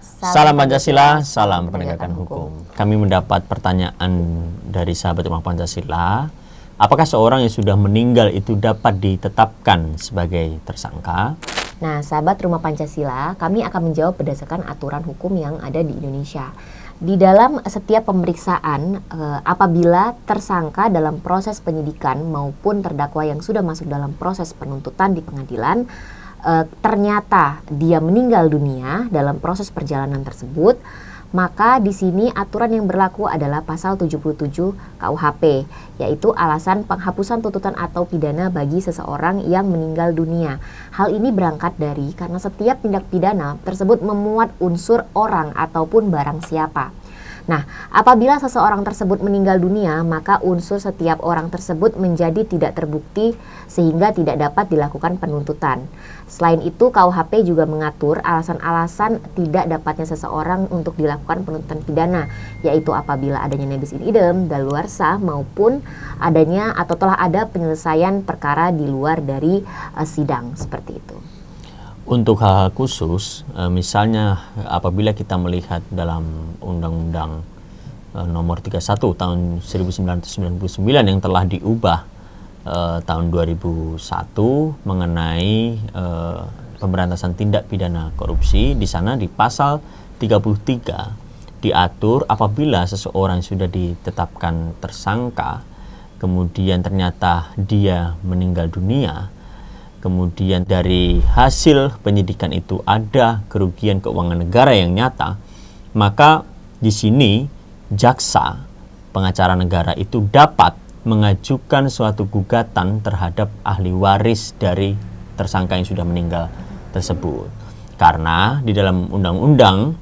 Salam Pancasila, salam penegakan hukum. Kami mendapat pertanyaan dari sahabat Rumah Pancasila. Apakah seorang yang sudah meninggal itu dapat ditetapkan sebagai tersangka? Nah, sahabat Rumah Pancasila, kami akan menjawab berdasarkan aturan hukum yang ada di Indonesia. Di dalam setiap pemeriksaan, apabila tersangka dalam proses penyidikan maupun terdakwa yang sudah masuk dalam proses penuntutan di pengadilan, ternyata dia meninggal dunia dalam proses perjalanan tersebut, maka di sini aturan yang berlaku adalah pasal 77 KUHP, yaitu alasan penghapusan tuntutan atau pidana bagi seseorang yang meninggal dunia. Hal ini berangkat dari karena setiap tindak pidana tersebut memuat unsur orang ataupun barang siapa. Nah, apabila seseorang tersebut meninggal dunia, maka unsur setiap orang tersebut menjadi tidak terbukti sehingga tidak dapat dilakukan penuntutan. Selain itu, KUHP juga mengatur alasan-alasan tidak dapatnya seseorang untuk dilakukan penuntutan pidana, yaitu apabila adanya nebis in idem, daluarsa, maupun adanya atau telah ada penyelesaian perkara di luar dari sidang, seperti itu. Untuk hal khusus, misalnya apabila kita melihat dalam Undang-Undang nomor 31 tahun 1999 yang telah diubah tahun 2001 mengenai pemberantasan tindak pidana korupsi, di sana di pasal 33 diatur apabila seseorang sudah ditetapkan tersangka, kemudian ternyata dia meninggal dunia, kemudian dari hasil penyidikan itu ada kerugian keuangan negara yang nyata, maka di sini jaksa pengacara negara itu dapat mengajukan suatu gugatan terhadap ahli waris dari tersangka yang sudah meninggal tersebut. Karena di dalam undang-undang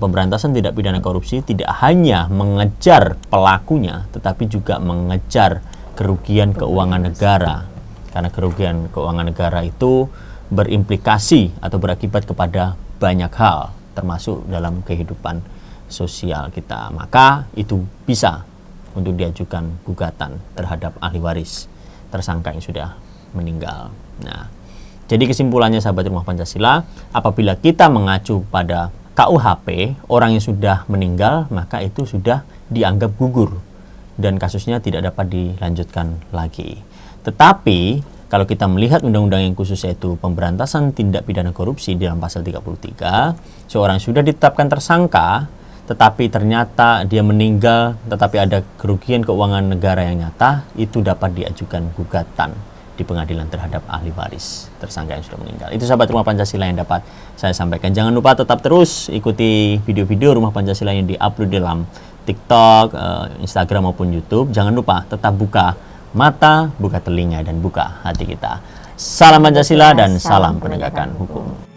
pemberantasan tindak pidana korupsi tidak hanya mengejar pelakunya, tetapi juga mengejar kerugian keuangan negara. Karena kerugian keuangan negara itu berimplikasi atau berakibat kepada banyak hal, termasuk dalam kehidupan sosial kita. Maka itu bisa untuk diajukan gugatan terhadap ahli waris tersangka yang sudah meninggal. Nah, jadi kesimpulannya sahabat Rumah Pancasila, apabila kita mengacu pada KUHP, orang yang sudah meninggal, maka itu sudah dianggap gugur dan kasusnya tidak dapat dilanjutkan lagi. Tetapi kalau kita melihat undang-undang yang khusus yaitu pemberantasan tindak pidana korupsi dalam pasal 33, seorang sudah ditetapkan tersangka tetapi ternyata dia meninggal tetapi ada kerugian keuangan negara yang nyata, itu dapat diajukan gugatan di pengadilan terhadap ahli waris tersangka yang sudah meninggal. Itu sahabat Rumah Pancasila yang dapat saya sampaikan. Jangan lupa tetap terus ikuti video-video Rumah Pancasila yang diupload dalam TikTok, Instagram maupun YouTube. Jangan lupa tetap buka mata, buka telinga, dan buka hati kita. Salam Pancasila dan salam penegakan hukum.